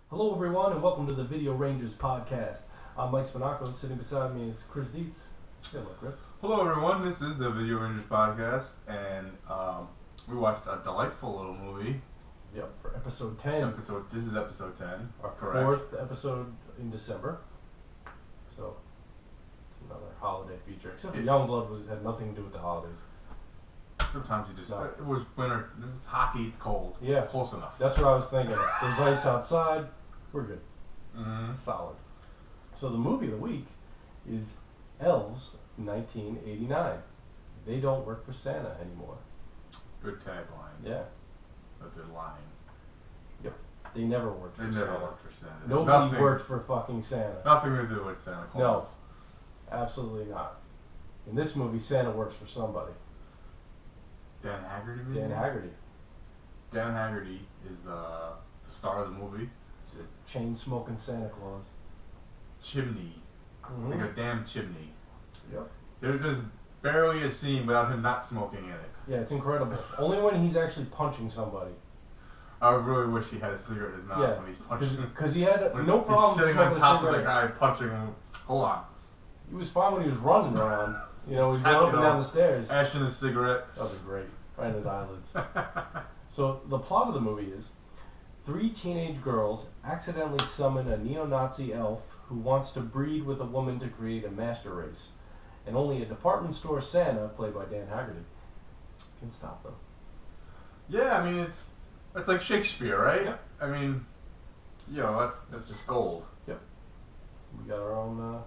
Hello everyone and welcome to the Video Rangers podcast. I'm Mike Spinaco. Sitting beside me is Chris Dietz. Hello Chris. Hello everyone, this is the Video Rangers podcast, and we watched a delightful little movie. Yep, for episode 10. This is episode 10. Our correct. Fourth episode in December. So it's another holiday feature. Except for Youngblood had nothing to do with the holidays. Sometimes you just No. it was winter. It's hockey. It's cold. Yeah. Close enough. That's what I was thinking. There's ice outside. We're good. Mm-hmm. Solid. So the movie of the week is Elves 1989. They don't work for Santa anymore. Good tagline. Yeah. But they're lying. They never worked for They Santa. never worked for Santa. Nobody worked for fucking Santa. Nothing to do with Santa Claus. No. Absolutely not. In this movie, Santa works for somebody. Dan Haggerty. Maybe? Dan Haggerty. Dan Haggerty is the star of the movie. He's a chain-smoking Santa Claus. Chimney. Mm-hmm. Like a damn chimney. Yep. There's just barely a scene without him not smoking in it. Yeah, it's incredible. Only when he's actually punching somebody. I really wish he had a cigarette in his mouth when he's punching. Because he had when no problem he's sitting smoking on top a of the cigarette. guy punching him. Hold on. He was fine when he was running around. You know, he's going up and down the stairs. Ashing his cigarette. That was great. Right in his eyelids. So the plot of the movie is 3 teenage girls accidentally summon a neo-Nazi elf who wants to breed with a woman to create a master race. And only a department store Santa, played by Dan Haggerty, can stop them. Yeah, I mean it's like Shakespeare, right? Yeah. I mean, you know, that's just gold. We got our own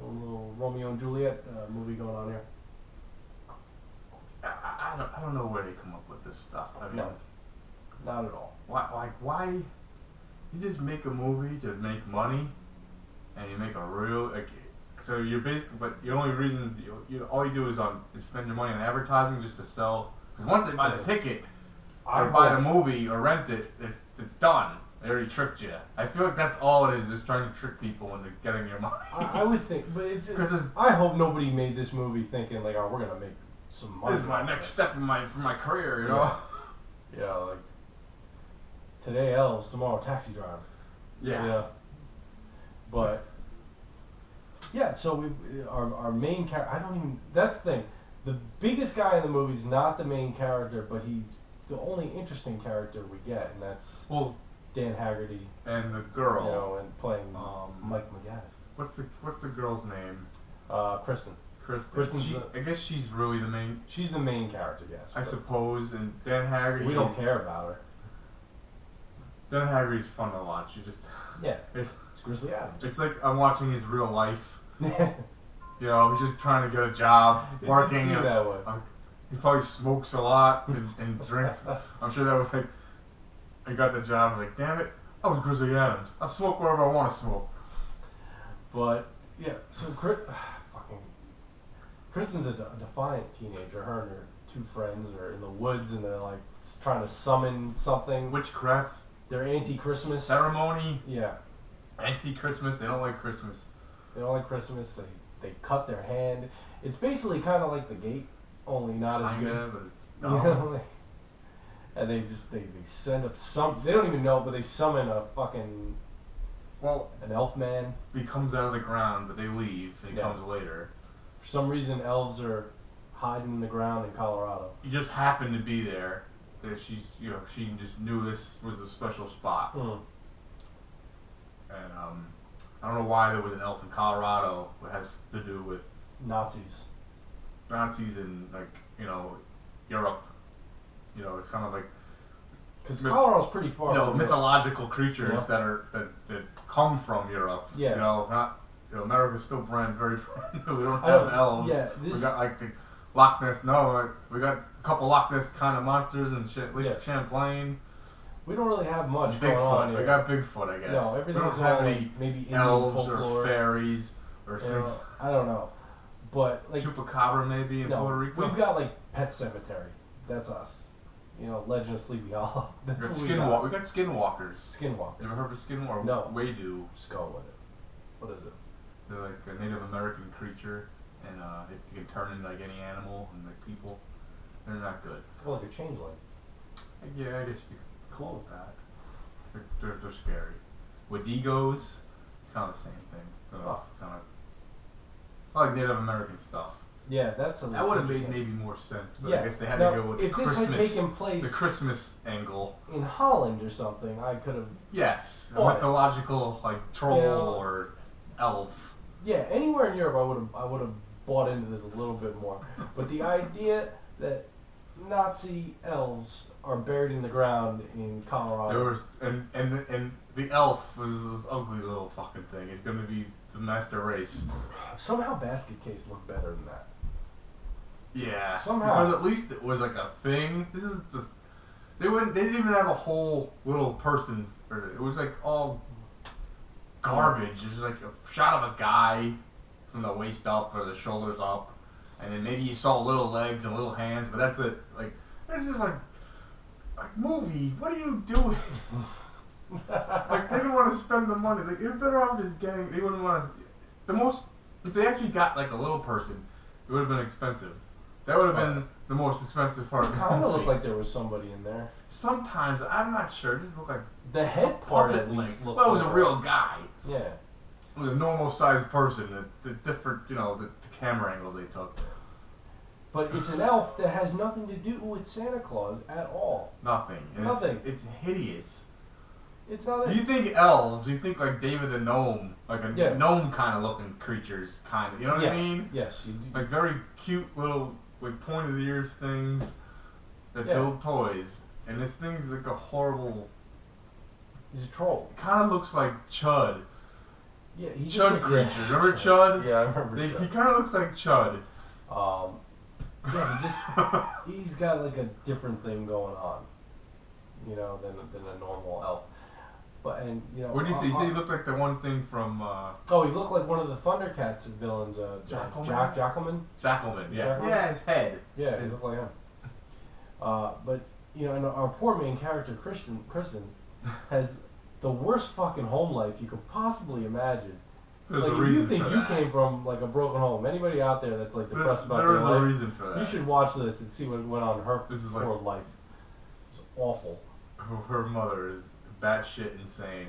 little Romeo and Juliet movie going on here. I don't know where they come up with this stuff. I mean, No, not at all. why you just make a movie to make money, and you make a real so you're basically, but the only reason all you do is spend your money on advertising just to sell. Because once they buy the ticket, or buy the movie or rent it, it's done. They already tricked you. I feel like that's all it is, just trying to trick people into getting your money. I would think, but I hope nobody made this movie thinking like, oh, we're gonna make some money. This is my next step for my career, you know? Yeah, like today Elves, tomorrow Taxi Driver. Yeah. But yeah, so our main character. I don't even. That's the thing. The biggest guy in the movie is not the main character, but he's the only interesting character we get, and that's Dan Haggerty. And the girl. You know, and playing Mike McGavick. What's the girl's name? Kristen. I guess she's really the main. She's the main character, yes. I suppose, and Dan Haggerty. We don't care about her. Dan Haggerty's fun to watch. It's Grizzly Adams. It's like I'm watching his real life. You know, he's just trying to get a job, working. That way. He probably smokes a lot and drinks. I'm sure that was like, I got the job. I'm like, damn it, I was Grizzly Adams. I'll smoke wherever I want to smoke. But yeah, so Kristen's a defiant teenager. Her and her 2 friends are in the woods and they're like trying to summon something. Witchcraft. They're anti-Christmas. Ceremony. Yeah. Anti-Christmas. They don't like Christmas. They don't like Christmas. They cut their hand. It's basically kind of like The Gate, only not as good. But it's dumb. You know, and they send up they don't even know, but they summon a fucking an elf man. He comes out of the ground, but they leave. And he comes later. For some reason, elves are hiding in the ground in Colorado. He just happened to be there. That she just knew this was a special spot. Mm. And I don't know why there was an elf in Colorado. It has to do with Nazis in Europe. You know, it's kind of like because Colorado's pretty far. Mythological creatures that come from Europe. Yeah. You know, not America's still brand very. We don't have elves. Yeah. We got like the Loch Ness. No, we got a couple Loch Ness kind of monsters and shit. Like Champlain. We don't really have much going on here. We got Bigfoot, I guess. No, everything's we don't have any maybe Indian elves folklore. or fairies or things. I don't know, but like Chupacabra maybe in Puerto Rico. We've got like Pet Cemetery. That's us. You know, Legend of Sleepy Hollow. That's we got Skinwalkers. We got Skinwalkers. Skinwalkers. You ever heard of Skinwalker? No. Wadu. Just go with it. What is it? They're like a Native American creature, and they can turn into like any animal and like people. They're not good. Oh, like a changeling. Yeah, I guess you could call it that. They're scary. Wendigos, it's kind of the same thing. Kind of like Native American stuff. Yeah, that would have made maybe more sense, but yeah. I guess they had now, to go with if Christmas. If this had taken place the Christmas angle in Holland or something, I could have. Yes, a mythological like troll or elf. Yeah, anywhere in Europe, I would have bought into this a little bit more. But the idea that Nazi elves are buried in the ground in Colorado. There was and the elf was this ugly little fucking thing. It's going to be the master race. Somehow Basket Case looked better than that. Yeah, somehow, because at least it was like a thing. This is just they didn't even have a whole little person. It was like all garbage. It's just like a shot of a guy from the waist up or the shoulders up, and then maybe you saw little legs and little hands, but that's it. Like this is like movie. What are you doing? Like they didn't want to spend the money. Like you're better off just getting. They wouldn't want to. If they actually got like a little person, it would have been expensive. That would have been the most expensive part. It kind of looked like there was somebody in there. Sometimes I'm not sure. It just looked like the head part at least looked. Well, it was a real guy. Yeah. It was a normal sized person. The different, the camera angles they took. But it's an elf that has nothing to do with Santa Claus at all. Nothing. And nothing. It's hideous. It's not. You think elves? You think like David the gnome, like a gnome kind of looking creatures, kind of. You know what I mean? Yes, you do. Like very cute little, like point of the ears things that build toys, and this thing's like a horrible. He's a troll. It kind of looks like Chud. Yeah, he Chud creatures. Remember Chud? Yeah, I remember. Chud. He kind of looks like Chud. Yeah, he's got like a different thing going on, than a normal elf. But what did you say? You say he looked like the one thing from. He looked like one of the Thundercats villains. Jackalman. Jackalman. Yeah. Yeah, his head. Yeah, he looked like him. But and our poor main character, Kristen, has the worst fucking home life you could possibly imagine. There's like, a reason if you think for you that. came from like a broken home, anybody out there that's like depressed about their life, there is a reason for that. You should watch this and see what went on in her poor life. It's awful. Her mother is batshit insane.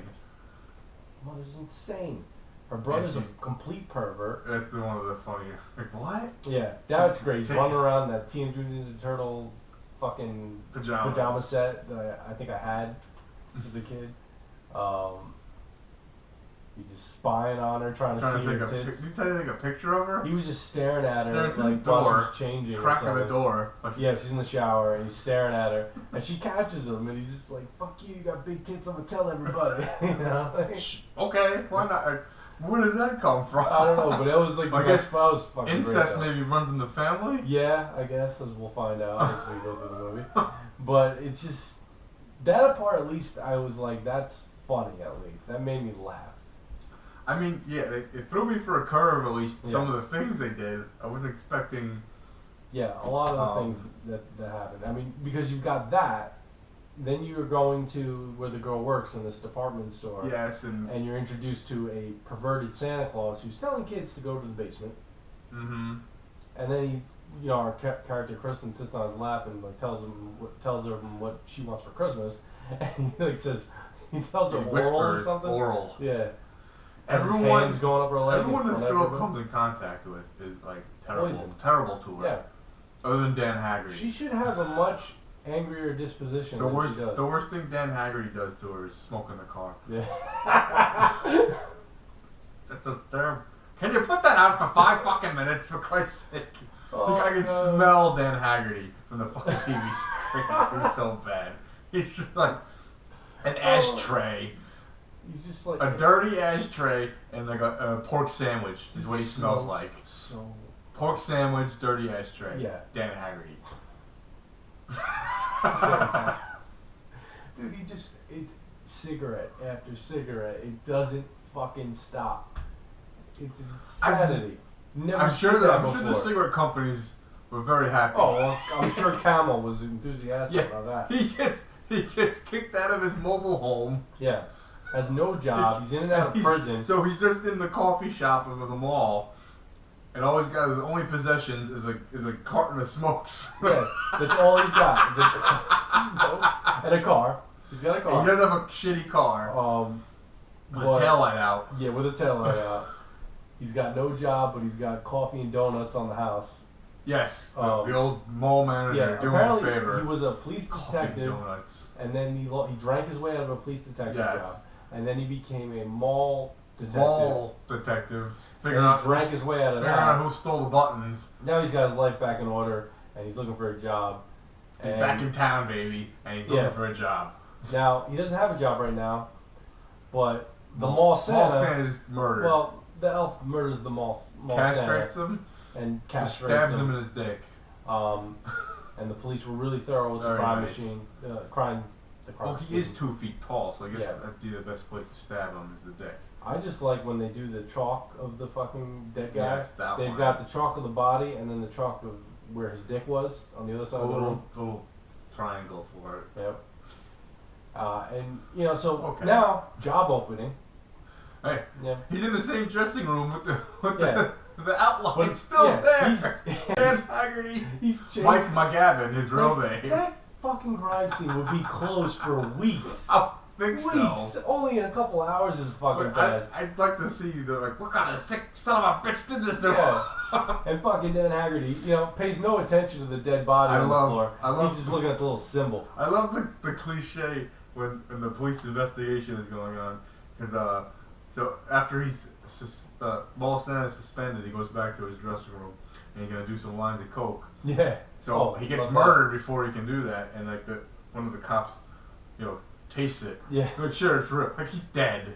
Mother's insane. Her brother's a complete pervert. That's one of the funnier. Like what? Yeah, that's great. He's running around that Teenage Mutant Ninja Turtle fucking pajama set that I think I had as a kid. He's just spying on her, trying to see her tits. Did he try to take a picture of her? He was just staring at her, like while she was changing. Crack of the door. Yeah, she's in the shower, and he's staring at her, and she catches him, and he's just like, "Fuck you got big tits. I'm gonna tell everybody." Okay, why not? Where does that come from? I don't know, but it was like the best. I was fucking incest great, maybe runs in the family. Yeah, I guess as we'll find out as we go through the movie. But it's just that part. At least I was like, "That's funny." At least that made me laugh. I mean, yeah, it threw me for a curve, at least some of the things they did. I wasn't expecting... Yeah, a lot of the things that happened. I mean, because you've got that, then you're going to where the girl works in this department store. Yes, and you're introduced to a perverted Santa Claus who's telling kids to go to the basement. Mm-hmm. And then our character Kristen sits on his lap and like tells her what she wants for Christmas, and he tells her oral or something. Oral. Yeah. Everyone's going up her leg. Everyone this girl comes in contact with is like terrible to her. Yeah. Other than Dan Haggerty. She should have a much angrier disposition than she does. The worst thing Dan Haggerty does to her is smoke in the car. Yeah. That's just terrible. Can you put that out for 5 fucking minutes, for Christ's sake? I can smell Dan Haggerty from the fucking TV screen. He's so bad. He's just like an ashtray. He's just like a dirty ashtray and like a pork sandwich is what he smells like. So pork sandwich, dirty ashtray. Yeah. Dan Haggerty. Dude, it's cigarette after cigarette. It doesn't fucking stop. It's insanity. I'm sure the cigarette companies were very happy. Oh, well, I'm sure Camel was enthusiastic about that. He gets kicked out of his mobile home. Yeah. Has no job. He's in and out of prison. So he's just in the coffee shop of the mall, and all he's got his only possessions is a carton of smokes. Yeah, that's all he's got. Is smokes and a car. He's got a He car. does have a shitty car. With a taillight out. Yeah, with a taillight out. He's got no job, but he's got coffee and donuts on the house. Yes, the old mall manager doing a favor. He was a police detective, donuts. and then he drank his way out of a police detective job, and then he became a mall detective. Figuring out his way out of figuring out who stole the buttons. Now he's got his life back in order, and he's looking for a job. He's back in town, baby, and he's looking for a job. Now he doesn't have a job right now, but the mall Santa is murdered. Well, the elf murders the mall castrates Santa him and castrates stabs him in his dick. And the police were really thorough with the crime machine. Well, he is 2 feet tall, so I guess that'd be the best place to stab him is the dick. I just like when they do the chalk of the fucking dead guy. Yes, They've got the chalk of the body and then the chalk of where his dick was on the other side of the room. Little triangle for it. Yep. And now job opening. Hey, he's in the same dressing room with the outline but, still there. Dan Haggerty. Mike McGavin, his real name. That fucking crime scene would be closed for weeks. I think weeks. So. Only in a couple hours is fucking fast. I'd like to see what kind of sick son of a bitch did this to him? And fucking Dan Haggerty, pays no attention to the dead body on the floor. He's just looking at the little symbol. I love the cliche when the police investigation is going on, because so after Mall Santa is suspended, he goes back to his dressing room and he's gonna do some lines of coke. Yeah. So he gets murdered before he can do that, and one of the cops, tastes it. Yeah. Make sure it's real. Like he's dead.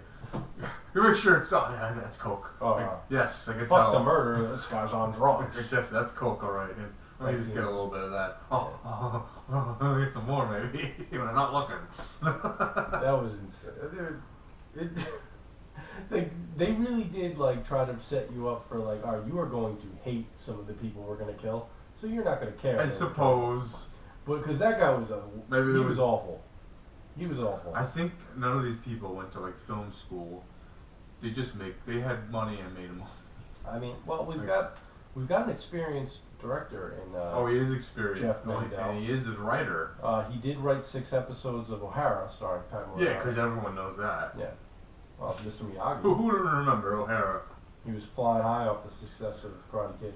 You make sure it's that's coke. Oh. Yes, I can tell. Fuck the murder. This guy's on drugs. I guess that's coke, all right. And let me just get a little bit of that. Let me get some more, maybe. When I'm not looking. That was insane. They really did try to set you up for you are going to hate some of the people we're going to kill, so you're not going to care. I suppose. But because that guy was maybe he was awful. He was awful. I think none of these people went to film school. They had money and made them. I mean, well, we've got an experienced director in. He is experienced. Jeff Mandel. And he is the writer. He did write 6 episodes of O'Hara, starring Pat Morita. Yeah, because everyone knows that. Yeah. Well, Mr. Miyagi. Who doesn't remember O'Hara? He was flying high off the success of Karate Kid,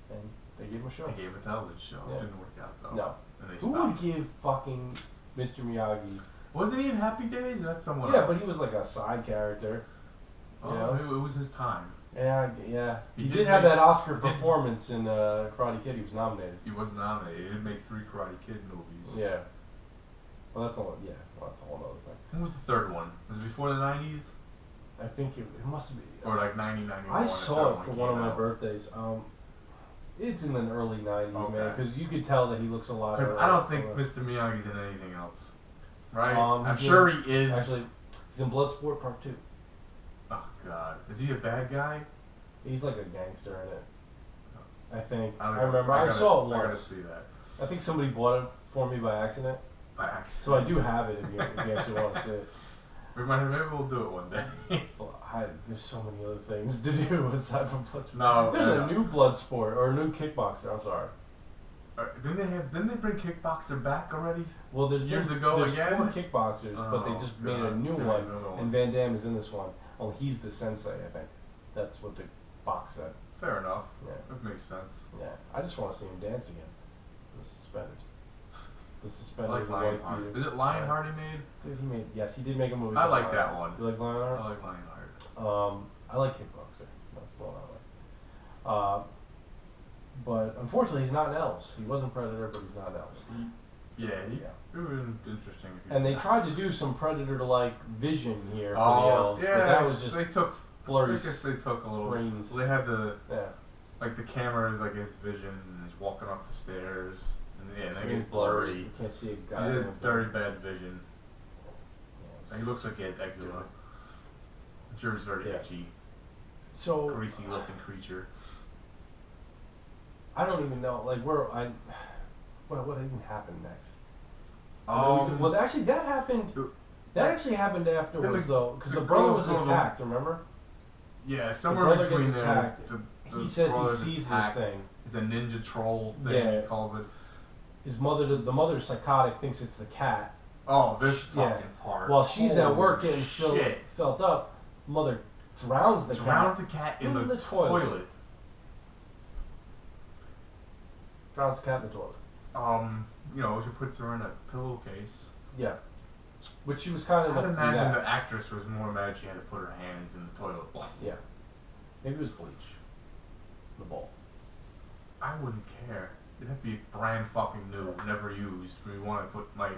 and they gave him a show. They gave him a television show. Yeah. It didn't work out though. No. And they Who would give fucking Mr. Miyagi? Wasn't he in Happy Days? That's someone else. Yeah, but he was like a side character. It was his time. Yeah. He did have that Oscar performance in Karate Kid. He was nominated. He was nominated. He did make 3 Karate Kid movies. Yeah. Well, that's all. Yeah. Well, that's a whole other thing. When was the 3rd one? Was it before the 90s? I think it must be. Or 90, 91. I saw it for one of my birthdays. It's in the early 90s, man, because you could tell that he looks a lot. Because I don't think Mr. Miyagi's in anything else, right? I'm sure he is. Actually, he's in Bloodsport Part 2. Oh God, is he a bad guy? He's like a gangster in it. I think. I remember. I saw it once. I gotta see that. I think somebody bought it for me by accident. So I do have it if you actually want to see it. Maybe we'll do it one day. Well, there's so many other things to do aside from Bloodsport. No, there's a new Bloodsport or a new Kickboxer. I'm sorry. Didn't they bring Kickboxer back already? Well, there's 4 Kickboxers, but they just made a new one, and Van Damme is in this one. Oh, he's the sensei, I think. That's what the box said. Fair enough. Yeah, that makes sense. Yeah, I just want to see him dance again. The suspenders. The suspenders. I like Lionheart. Is it Lionheart he made? Dude, yes, he did make a movie. I like that one. You like Lionheart? I like Lionheart. I like Kickboxer. That's the one I like. But unfortunately, he's not in Elves. He wasn't Predator, but he's not in Elves. It would have been interesting. And they tried to do some Predator-like vision here for the Elves, but that was just blurry. I guess they took a little. Screens. They had the camera is his vision, and he's walking up the stairs, and that gets blurry. You can't see a guy. He has very bad vision. And he looks like he has eczema. I'm sure he's very itchy. So greasy-looking creature. I don't even know. What even happened next? Well, actually, that happened. That actually happened afterwards, though, because the brother was attacked. Remember? Yeah, somewhere the between gets there. He says he sees this thing. It's a ninja troll thing. He calls it. The mother's psychotic, thinks it's the cat. Oh, this fucking part. While she's at work Holy getting shit. filled up, mother drowns the cat in the toilet. Drowns the cat in the toilet. She puts her in a pillowcase. Yeah. Which she was kind of I'd imagine the actress was more mad she had to put her hands in the toilet bowl. Yeah. Maybe it was bleach. The bowl. I wouldn't care. It'd have to be brand fucking new, never used. For me want to put my...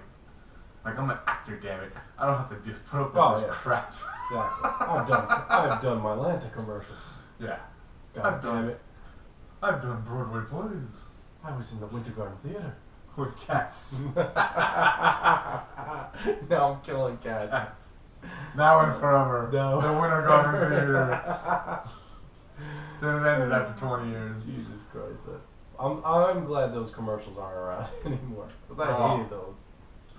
Like, I'm an actor, damn it. I don't have to put up with this crap. Exactly. I've done my Lanta commercials. Yeah. God damn it. I've done Broadway plays. I was in the Winter Garden Theater. With cats. Now I'm killing cats. Now and forever. No. The Winter Garden Theater. Then it ended after 20 years. Jesus Christ. I'm glad those commercials aren't around anymore. Because I hated those.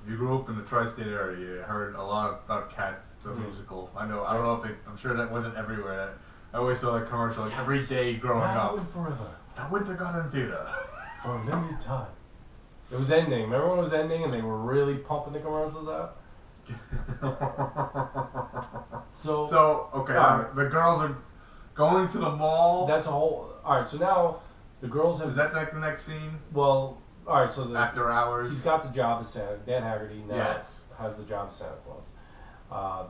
If you grew up in the tri-state area, you heard a lot about Cats, the musical. I don't know if I'm sure that wasn't everywhere. I always saw that commercial like every day growing up. And forever. The Winter Garden Theater. For a limited time. It was ending. Remember when it was ending and they were really pumping the commercials out? So okay, the girls are going to the mall. That's a whole... Alright, so now the girls have... Is that like the next scene? Well, alright, so... After hours? He's got the job as Santa. Dan Haggerty now has the job as Santa Claus.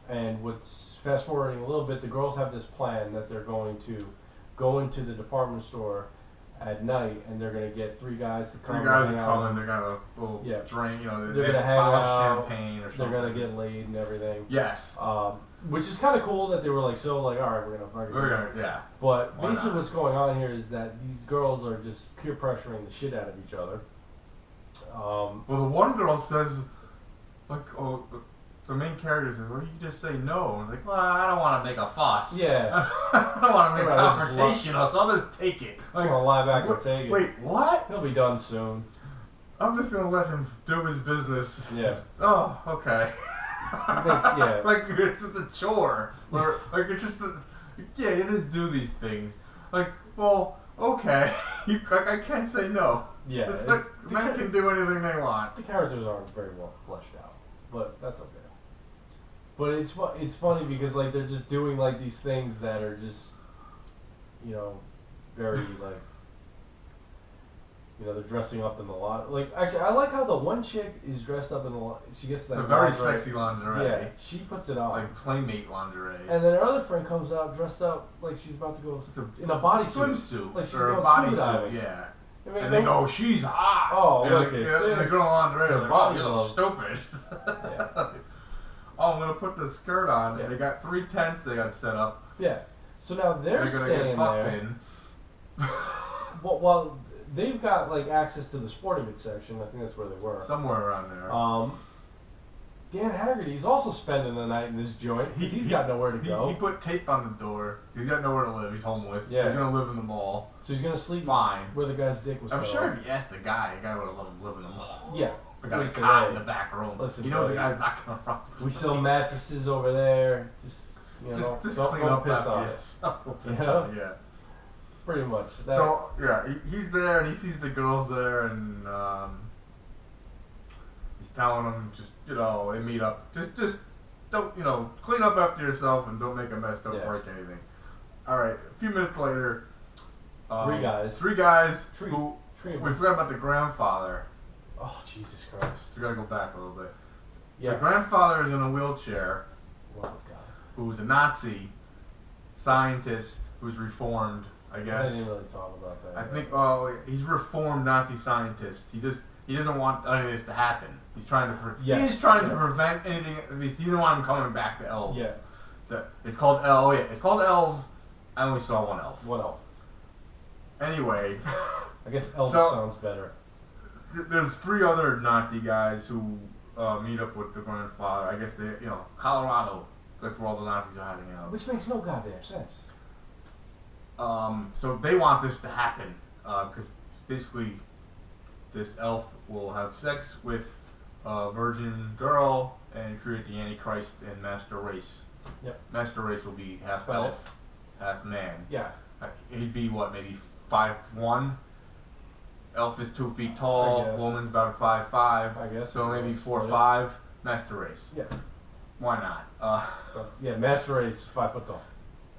And what's... Fast forwarding a little bit, the girls have this plan that they're going to go into the department store at night, and they're gonna get three guys to come. They're gonna a little drink, they're gonna hang out, champagne or something. They're gonna get laid and everything. Yes. Which is kind of cool that they were like, all right, we're gonna yeah. But basically, what's going on here is that these girls are just peer pressuring the shit out of each other. Well, the one girl says, the main character says, "Well, you just say no." And I was like, "Well, I don't want to make a fuss. Yeah. I don't want to make confrontational, so I'll just take it." I just want to lie back and take it. Wait, what? He'll be done soon. I'm just gonna let him do his business. Yeah. Oh, okay. Yeah. Like it's just a chore. Or like it's just you just do these things. Like, well, okay. I can't say no. Yeah. Men can do anything they want. The characters aren't very well fleshed out, but that's okay. But it's funny because like they're just doing like these things that are just, very like, they're dressing up in the lot. Like actually, I like how the one chick is dressed up in the she gets that very sexy lingerie. Yeah, she puts it on like playmate lingerie. And then her other friend comes out dressed up like she's about to go in a bodysuit, swimsuit, like she's or a going bodysuit. Yeah. And they go, "She's hot." Oh, look at this. And the girl lingerie, like, "Oh, you look stupid." Yeah. Oh, I'm gonna put the skirt on. Yeah. They got 3 tents they got set up. Yeah. So now they're gonna staying get fucked there. in. Well, they've got like access to the sporting goods section. I think that's where they were. Somewhere around there. Dan Haggerty's also spending the night in this joint. He's got nowhere to go. He put tape on the door. He's got nowhere to live. He's homeless. Yeah. He's gonna live in the mall. So he's gonna sleep fine where the guy's dick was. I'm sure if he asked the guy would have let him live in the mall. Yeah. We got a cot in the back room. Listen, he knows the guy's not gonna run. We sell mattresses over there. Just clean up after yourself. Yeah. Pretty much. So yeah, he's there and he sees the girls there and he's telling them they meet up. Just don't clean up after yourself and don't make a mess. Don't break anything. All right. A few minutes later, three guys who we forgot about the grandfather. Oh Jesus Christ! We gotta go back a little bit. Yeah. The grandfather is in a wheelchair. Oh God. Who's a Nazi scientist who's reformed. I guess. I didn't really talk about that. I think he's a reformed Nazi scientist. He doesn't want any of this to happen. He's trying to prevent anything. He doesn't want him coming back to Elves. Yeah. It's called It's called Elves. I only saw one elf. One elf. Anyway. I guess Elves sounds better. There's 3 other Nazi guys who meet up with the grandfather. I guess Colorado. That's where all the Nazis are hiding out. Which makes no goddamn sense. So they want this to happen because basically this elf will have sex with a virgin girl and create the Antichrist and Master Race. Yep. Master Race will be half elf, half man. Yeah. He'd be maybe 5'1", Elf is 2 feet tall. I guess. Woman's about 5'5". I guess. So maybe 4 or Yeah. 5. Master race. Yeah. Why not? So, yeah, Master Race, 5 foot tall.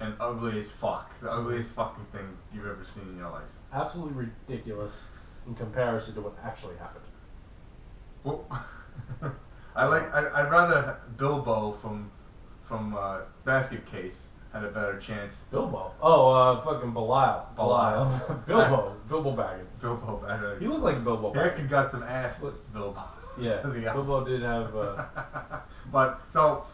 And ugly as fuck. The ugliest fucking thing you've ever seen in your life. Absolutely ridiculous in comparison to what actually happened. Well, I'd rather Bilbo from Basket Case had a better chance. Bilbo. Oh, fucking Belial. Belial. Bilbo Baggins. Bilbo better. He looked like Bilbo He Baggins. actually got some ass with Bilbo. Yeah, Bilbo did have. But so.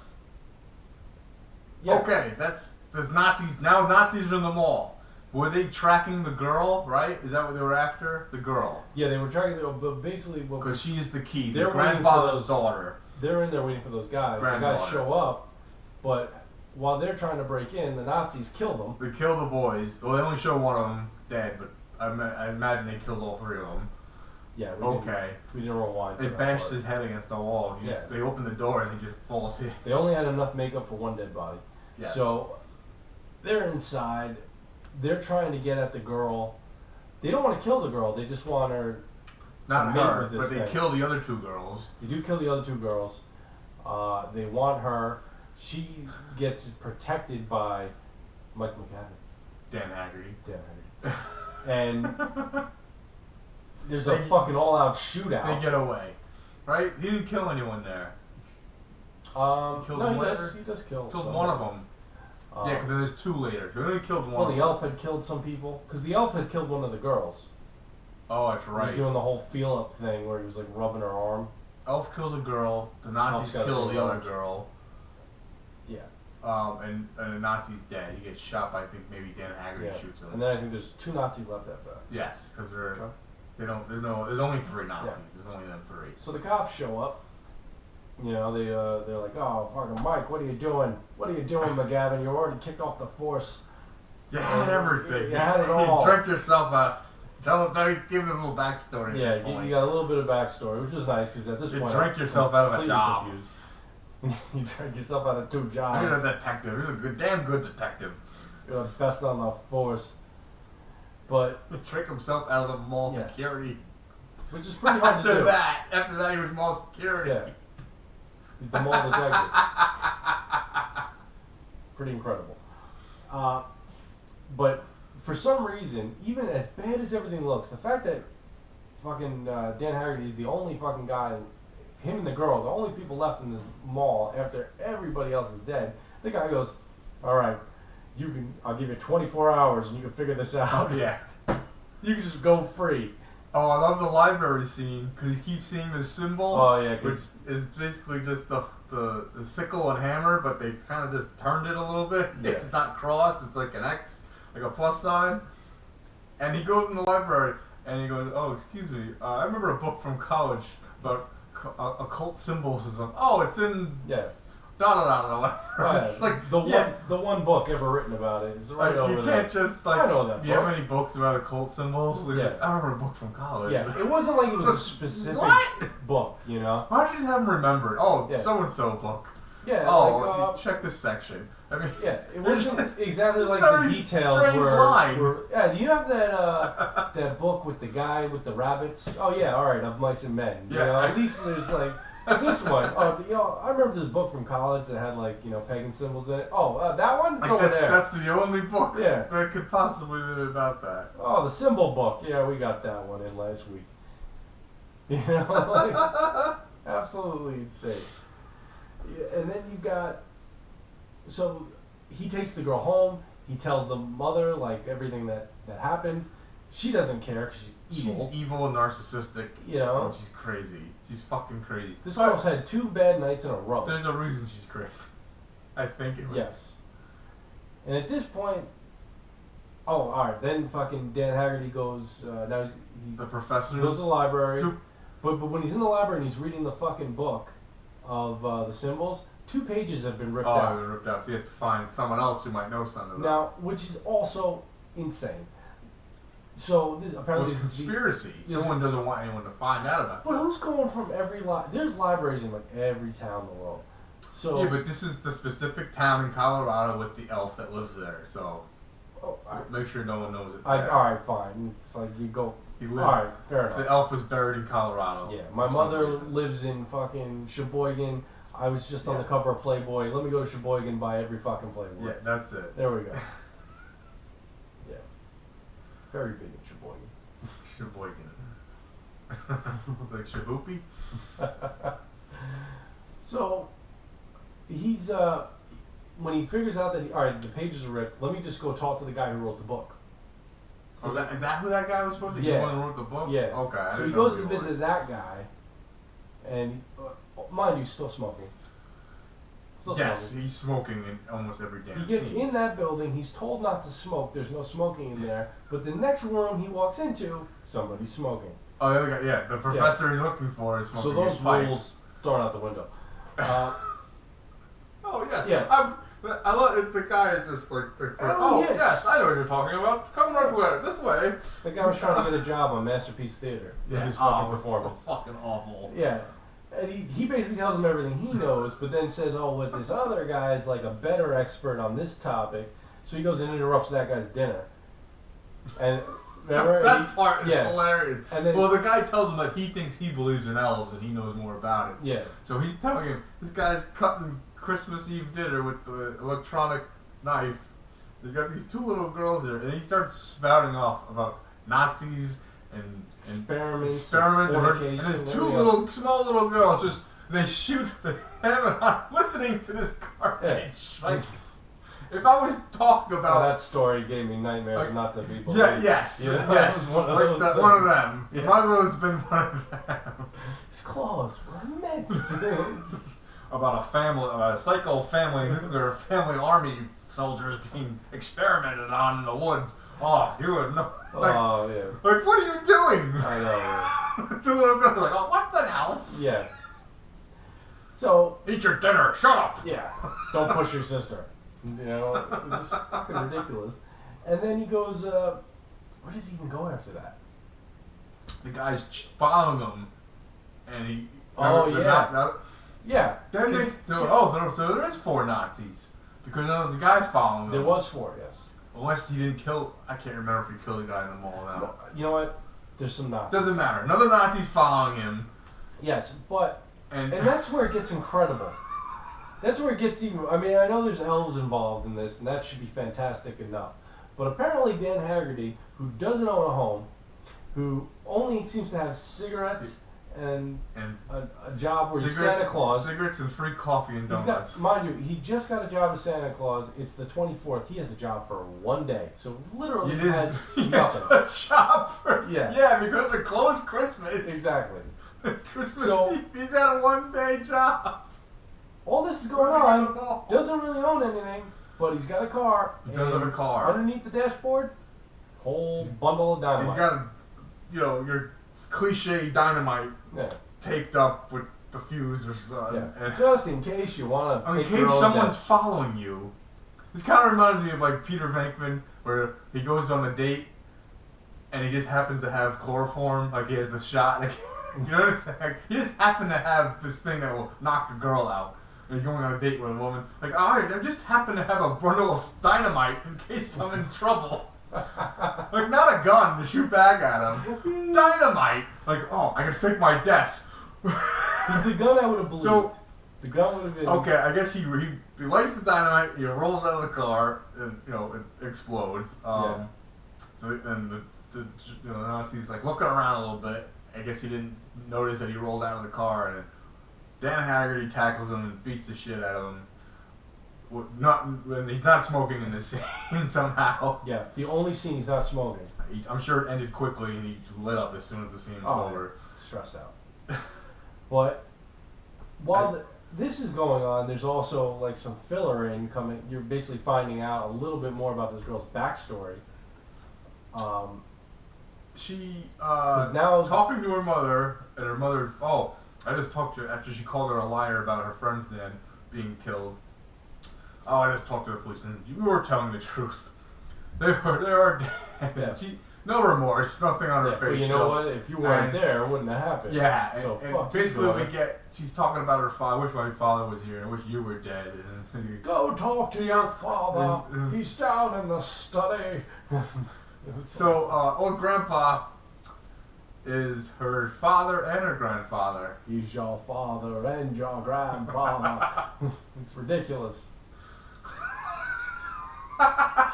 Yeah. Okay, there's Nazis now. Nazis are in the mall. Were they tracking the girl? Right? Is that what they were after? The girl. Yeah, they were trying to, but basically, Because she is the key. They're The waiting for grandfather's those- daughter. they're in there waiting for those guys. The guys Granddaughter. show up, but while they're trying to break in, the Nazis kill them. They kill the boys. Well, they only show one of them dead, but I imagine they killed all 3 of them. Yeah. Okay. We didn't rewind. They to that bashed part. his head against the wall. Yeah. They open the door and he just falls in. They only had enough makeup for one dead body. Yes. So they're inside. They're trying to get at the girl. They don't want to kill the girl. They just want her. Not mate her, with this but they thing. kill the other 2 girls. They do kill the other 2 girls. They want her. She gets protected by Mike McGavin. Dan Haggerty. Damn it. And there's a They- fucking all-out shootout. They get away. Right? He didn't kill anyone there. no, killed them he later? does. He does kill. Killed some. one of them. Um, Yeah, because then there's 2 later. He only killed one. Well, of the them. elf had killed some people because the elf had killed one of the girls. Oh, that's He was right. doing the whole feel-up thing where he was like rubbing her arm. Elf kills a girl. The Nazis Elf's got kill a the other revenge. girl. Yeah. And the Nazi's dead. He gets shot by, I think, maybe Dan Haggerty Yeah. shoots him. And then I think there's 2 Nazis left after that. Yes, because they're Okay. they don't. There's only 3 Nazis. There's only them 3. So the cops show up. You know, they're like, "Oh, fucking Mike, what are you doing? What are you doing, McGavin? You already kicked off the force." You had everything. You had it all. You drank yourself out. Tell him, give him a little backstory. Yeah, at that you point. got a little bit of backstory, which is nice because at this You point, drank I'm yourself out of a completely job. confused. You drank yourself out of 2 jobs. He's a detective. He's a damn good detective. You're the best on the force, but He tricked himself out of the mall Yeah. security. which is pretty hard to do. After that, he was mall security. Yeah, he's the mall detective. Pretty incredible. But for some reason, even as bad as everything looks, the fact that fucking Dan Haggerty is the only fucking guy, him and the girl, the only people left in this mall after everybody else is dead. The guy goes, "All right, I'll give you 24 hours and you can figure this out. Oh, yeah. You can just go free." Oh, I love the library scene because he keeps seeing the symbol. Oh, yeah, 'cause- which is basically just the sickle and hammer, but they kind of just turned it a little bit. Yeah. It's not crossed; it's like an X, like a plus sign. And he goes in the library and he goes, "Oh, excuse me, I remember a book from college about occult symbolism. Oh, it's in Yeah. da da da da." Right. It's like the one book ever written about it is right Like, over you there. can't just like. I know that Do you have book. any books about occult symbols? Like, Yeah. I remember a book from college. Yeah, it wasn't like it was a specific What? book, you know? Why don't you just have them remembered? Oh, Yeah. so and so book. Yeah, Oh, like, you check this section. I mean, yeah, it there's wasn't this exactly like the very details strange line. were. Yeah, do you have that that book with the guy with the rabbits? Oh yeah, all right, of Mice and Men. You Yeah. know, at least there's like this one. Oh, you know, I remember this book from college that had like pagan symbols in it. Oh, that one, it's Like over that's, there. that's the only book Yeah. that could possibly be about that. Oh, the symbol book. Yeah, we got that one in last week. You know, like, absolutely insane. Yeah, and then you've got, so he takes the girl home. He tells the mother like everything that happened. She doesn't care because she's evil. She's evil and narcissistic. You know? And she's crazy. She's fucking crazy. This But girl's had 2 bad nights in a row. There's a reason she's crazy. I think it was. Yes. And at this point, oh, all right. Then fucking Dan Haggerty goes. Now he The professor goes to the library. Two- But when he's in the library and he's reading the fucking book of the symbols, 2 pages have been ripped Oh, out. they were ripped out. So he has to find someone else who might know something about Now, which is also insane. So this, it. apparently, It's this is the- conspiracy. this- Someone doesn't want anyone to find out about But this. who's going from every There's libraries in like every town in the world. So Yeah, but this is the specific town in Colorado with the elf that lives there. So oh, make sure no one knows it. all right, fine. It's like you go He lived. All right, fair enough. The elf was buried in Colorado. Yeah, my mother lives in fucking Sheboygan. I was just on the cover of Playboy. Let me go to Sheboygan and buy every fucking Playboy. Yeah, that's it. There we go. Yeah. Very big in Sheboygan. Like Shaboopy? So, he's, when he figures out that, alright, the pages are ripped, let me just go talk to the guy who wrote the book. So is that who that guy was supposed to be? Yeah. The one who wrote the book? Yeah. Okay. So he goes to visit that guy, and, mind you, still smoking. Yes, he's smoking in almost every damn He gets scene. in that building, he's told not to smoke, there's no smoking in there, but the next room he walks into, somebody's smoking. Oh, the other guy, yeah, the professor he's looking for is smoking. So those his pipe. rules thrown out the window. Oh, yes. Yeah. I love it. The guy is just like, yes, I know what you're talking about. Come right away, this way. The guy was trying to get a job on Masterpiece Theater with his fucking performance. So fucking awful. Yeah. And he basically tells him everything he knows, but then says, oh, what this other guy is like a better expert on this topic. So he goes and interrupts that guy's dinner. And remember? That part is hilarious. And then, well, the guy tells him that he thinks he believes in elves and he knows more about it. Yeah. So he's telling him, this guy's cutting Christmas Eve dinner with the electronic knife. He's got these two little girls there, and he starts spouting off about Nazis and experiments and there's two small little girls just, they shoot the him and I'm listening to this garbage. Yeah. Like, if I was talking about that story gave me nightmares not to be believed. Yes. One of them. Yeah. Might as well have been one of them. His claws were immense. About a psycho family, nuclear family army soldiers being experimented on in the woods. Oh, you would know. Like, like, what are you doing? I know. The little girl's like, oh, what the hell? Yeah. So. Eat your dinner. Shut up. Yeah. Don't push your sister. You know, it's just fucking ridiculous. And then he goes, where does he even go after that? The guy's following him, and he. Yeah. Then they so there is 4 Nazis because there's a guy following them. There was 4, yes. Unless he didn't kill. I can't remember if he killed the guy in the mall now. You know what? There's some Nazis. Doesn't matter. Another Nazi's following him. Yes, but and that's where it gets incredible. That's where it gets even. I mean, I know there's elves involved in this, and that should be fantastic enough. But apparently, Dan Haggerty, who doesn't own a home, who only seems to have cigarettes and a job where he's Santa Claus. Cigarettes and free coffee and donuts. Mind you, he just got a job as Santa Claus. It's the 24th. He has a job for 1 day. So literally he has nothing. A job for... Yeah, because they're closed Christmas. Exactly. Christmas Eve, he's had a 1-day job. All this is going on. Doesn't really own anything, but he's got a car. He does have a car. Underneath the dashboard, whole bundle of dynamite. He's got, your cliche dynamite taped up with the fuse or something. Yeah. Just in case you want to. In case someone's following you. This kind of reminds me of like Peter Venkman, where he goes on a date and he just happens to have chloroform, like he has the shot. Like, you know what I'm saying? Like, he just happened to have this thing that will knock a girl out. And he's going on a date with a woman. Like, I just happen to have a bundle of dynamite in case I'm in trouble. Like, not a gun to shoot back at him. Dynamite! Like, oh, I can fake my death. Because the gun I would have believed. So, the gun would have been... Okay, I guess he lights the dynamite, he rolls out of the car, and, it explodes. So, and the Nazi's, like, looking around a little bit. I guess he didn't notice that he rolled out of the car, and Dan Haggerty tackles him and beats the shit out of him. When he's not smoking in this scene somehow. Yeah, the only scene he's not smoking. I'm sure it ended quickly and he lit up as soon as the scene was over. Stressed out. But while this is going on, there's also like some filler in coming. You're basically finding out a little bit more about this girl's backstory. She now talking to her mother, and her mother. Oh, I just talked to her after she called her a liar about her friend's dad being killed. Oh, I just talked to the police, and you were telling the truth. They are dead. Yeah. No remorse, nothing on her face. Well, you know what? If you weren't there, it wouldn't have happened. Yeah, so and basically we get. She's talking about her father. I wish my father was here. I wish you were dead. And go talk to your father. He's down in the study. So old grandpa is her father and her grandfather. He's your father and your grandfather. It's ridiculous.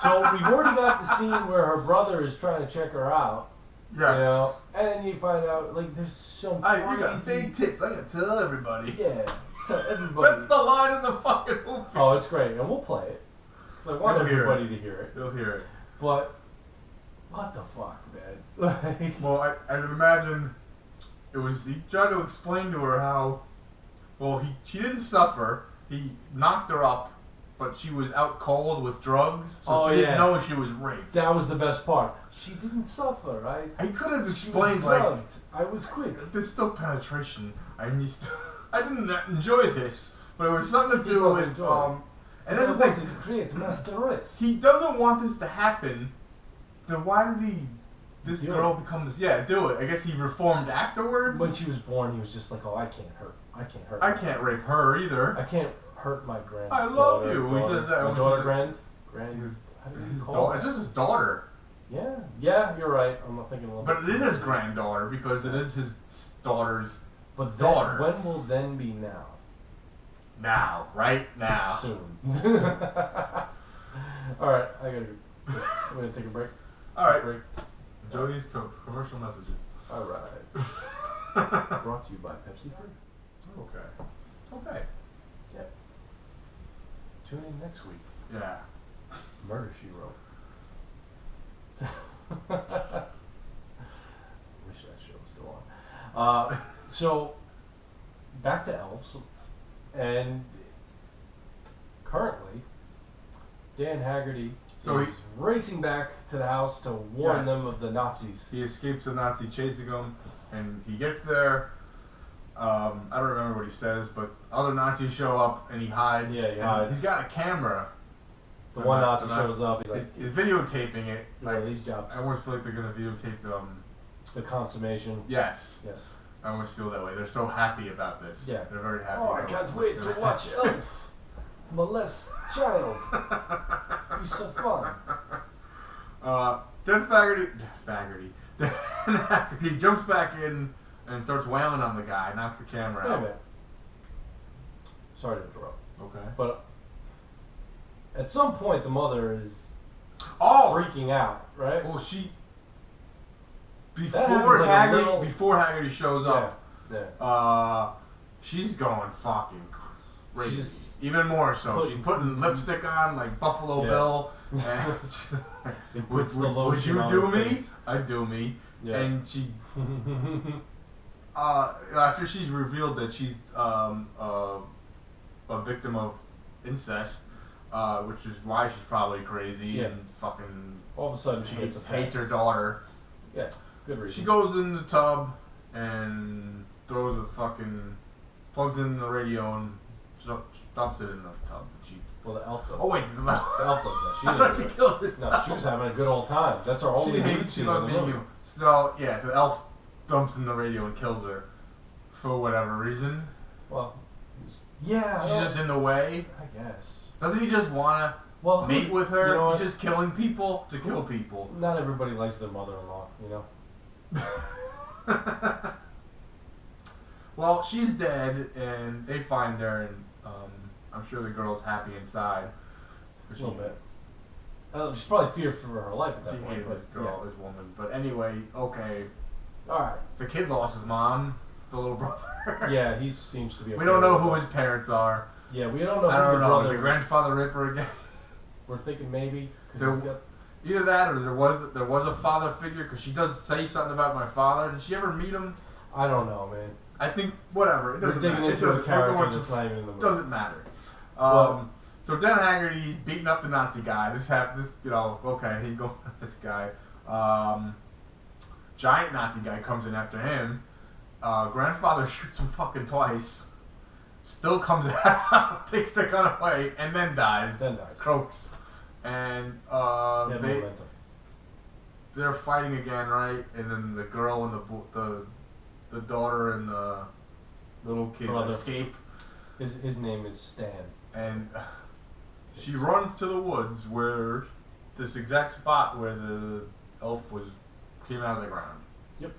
So we've already got the scene where her brother is trying to check her out. Yes. You know, and then you find out like there's some Hey, crazy. you got big tits. I'm gonna tell everybody. Yeah, tell everybody. That's the line in the fucking movie. Oh, it's great, and we'll play it. So I want They'll hear everybody to hear it. They'll hear it. But what the fuck, man? Like, Well, I imagine it was. He tried to explain to her how. Well, she didn't suffer. He knocked her up, but she was out cold with drugs, so she didn't know she was raped. that was the best part. She didn't suffer. I could have She explained was drugged. I was quick. there's still penetration. I didn't enjoy this, but it was something to do with And that's the wanted thing. to create master race. He doesn't want this to happen. Then why did this Do girl it. become this? Yeah, do it. I guess he reformed afterwards. When she was born, he was just like, "Oh, I can't hurt. I can't hurt. I can't rape her either. I can't hurt my granddaughter. I love you." He says that. My when daughter, she's grand. his, How do you his call daughter. that? It's just his daughter. Yeah, you're right. I'm not thinking a little But bit. it is his granddaughter because it is his daughter's But then, daughter. when will then be now? Now, right now. Soon. All right, I gotta go. I'm gonna take a break. All right. Break. Enjoy these commercial messages. All right. Brought to you by Pepsi Free. Okay. Yep. Tune in next week. Yeah. Murder, She Wrote. Wish that show was still on. So, back to Elves. And currently, Dan Haggerty So is racing back to the house to warn Yes. them of the Nazis. He escapes the Nazi chasing him, and he gets there. I don't remember what he says, but other Nazis show up, and he hides. Yeah, he and hides. He's got a camera. The one Nazi shows up. He's He's, like, he's videotaping it. like these jobs. I almost feel like they're gonna videotape The consummation. Yes, Yes. I almost feel that way. They're so happy about this. Yeah. They're very happy. Oh, I about can't what's wait gonna to watch happen. Elf molest child. Be so fun. Dan Haggerty jumps back in and starts wailing on the guy, knocks the camera Wait a out. minute. Sorry to interrupt, Okay. but at some point the mother is Oh! freaking out, right? Well, she That happens like a little- before Haggerty shows up, Yeah. she's going fucking crazy. She's Even more so. She's putting lipstick on like Buffalo Yeah. Bill. And It would puts the would lotion you on do her me? face. I'd do me. Yeah. And she, after she's revealed that she's a victim of incest, which is why she's probably crazy Yeah. and fucking All of a sudden she gets a hates pass. her daughter. Yeah, good reason. She goes in the tub and throws a fucking plugs in the radio and dumps it in the tub. Well, the elf does. Oh wait, The elf does that. She I thought didn't she do it. killed herself. No, she was having a good old time. That's her only She lead hates. She scene in loved the being movie. human. So yeah, so Elf dumps in the radio and kills her for whatever reason. Well, yeah. She's just in the way. I guess. Doesn't he just wanna Well, mate with her? You know what? He's just killing people to kill people. Not everybody likes their mother-in-law, you know. Well, she's dead, and they find her, and I'm sure the girl's happy inside. A little bit. She's probably feared for her life at She that point. hated But this girl, this woman. But anyway, okay. yeah. All right. The kid lost his mom, the little brother. Yeah, he seems to be. We don't know who his parents are. Yeah, we don't know I who don't the know. brother. The grandfather Ripper again. We're thinking maybe. 'Cause There- he's got, Either that, or there was a father figure, because she does say something about my father. Did she ever meet him? I don't know, man. I think whatever. It We're doesn't digging matter. into a character that's It not even in the movie. doesn't matter. Well- So Dan Haggerty's beating up the Nazi guy. This okay, he's going at this guy. Giant Nazi guy comes in after him. Grandfather shoots him fucking twice. Still comes out, takes the gun away, and then dies. Croaks. And Yeah, momentum. they're fighting again, right? And then the girl and the daughter and the little kid Brother. escape. His name is Stan. And she runs to the woods where this exact spot where the elf came out of the ground. Yep.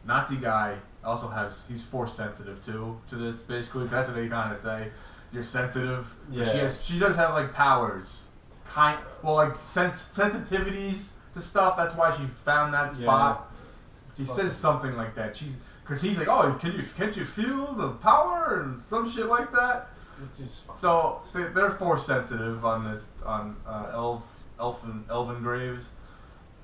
Nazi guy also he's force sensitive too to this. Basically, that's what they kind of say. You're sensitive. Yeah. She does have like powers, like sensitivities to stuff. That's why she found that spot. She says something like that. Because he's like, oh, can't you feel the power and some shit like that. So they're force sensitive on this elven graves.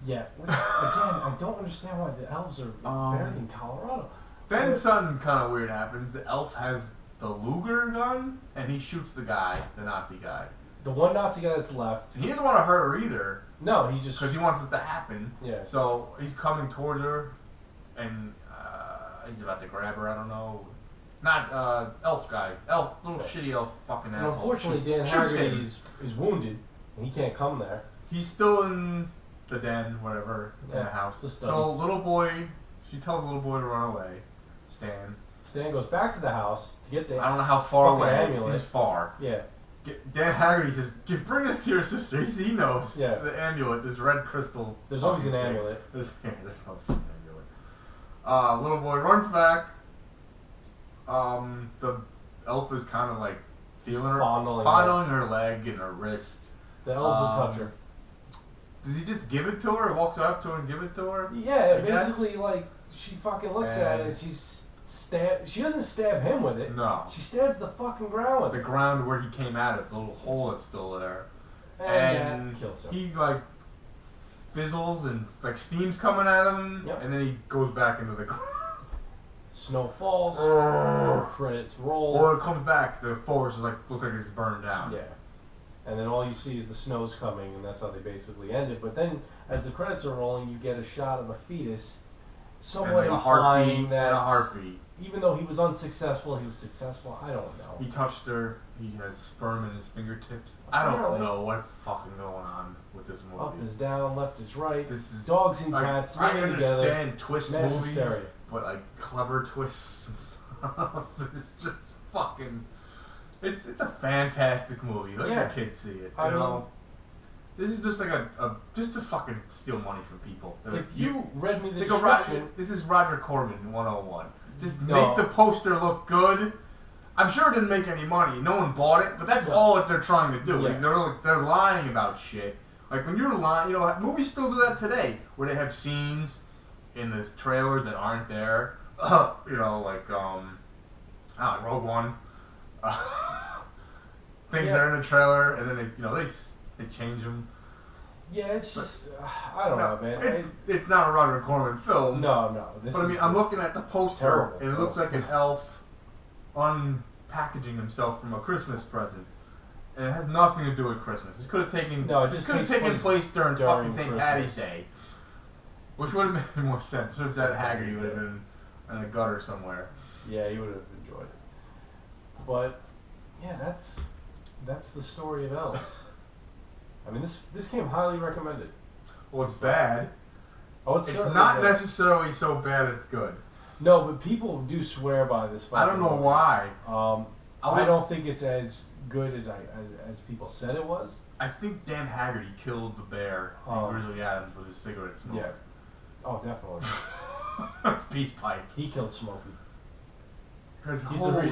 Yeah. Again, I don't understand why the elves are buried in Colorado. Then something kind of weird happens. The elf has the Luger gun, and he shoots the Nazi guy. The one Nazi guy that's left. He doesn't want to hurt her either. No, he just... Because he wants it to happen. Yeah. So he's coming towards her, and he's about to grab her, I don't know. Not elf guy. Little shitty elf fucking asshole. Unfortunately, Dan Haggerty is wounded, and he can't come there. He's still in the den, whatever, in the house. So little boy, she tells little boy to run away. Stan goes back to the house to get the... I don't know how far away. Amulet. It seems far. Yeah. Dan Haggerty says, bring this to your sister. He knows. Yeah. The amulet, this red crystal. There's always an amulet. There's always an amulet. Little boy runs back. The elf is kind of like feeling her, fondling her leg and her wrist. The elves will touch her. Does he just give it to her? Or walks up to her and give it to her? Yeah, basically, like, she fucking looks at it and she doesn't stab him with it. No. She stabs the fucking ground with it. The ground where he came at it, the little hole that's still there. And that kills him. He, like, fizzles and, like, steam's coming at him, and then he goes back into the ground. Snow falls, credits roll. Or it comes back, the forest is like, looks like it's burned down. Yeah. And then all you see is the snow's coming, and that's how they basically end it. But then, as the credits are rolling, you get a shot of a fetus, somewhat implying that a heartbeat. Even though he was unsuccessful, he was successful. I don't know. He touched her. He has sperm in his fingertips. I don't know what's fucking going on with this movie. Up is down, left is right. This is dogs and cats living together. I understand twist movies, hysteria. but like clever twists and stuff. It's just fucking. It's a fantastic movie. Let the kids see it. You know. This is just like just to fucking steal money from people. If you read me the description, this is Roger Corman 101. Just make the poster look good. I'm sure it didn't make any money. No one bought it, but that's all that they're trying to do. Yeah. Like, they're lying about shit. Like when you're lying, you know, movies still do that today, where they have scenes in the trailers that aren't there. You know, like Rogue One. Things that are in the trailer, and then they change them. Yeah, it's just I don't know, man. It's not a Roger Corman film. No. But I mean, I'm looking at the poster, and it looks like an elf unpackaging himself from a Christmas present, and it has nothing to do with Christmas. This could have taken place during fucking St. Patty's Day, which would have made more sense. If that Haggerty would have been in a gutter somewhere. Yeah, he would have enjoyed it. But yeah, that's the story of Elves. I mean, this came highly recommended. Well, it's bad. Oh, it's not necessarily so bad it's good. No, but people do swear by this. I don't know why. I don't think it's as good as people said it was. I think Dan Haggerty killed the bear in Grizzly Adams with his cigarette smoke. Yeah. Oh, definitely. His peace pipe. He killed Smokey. Because holy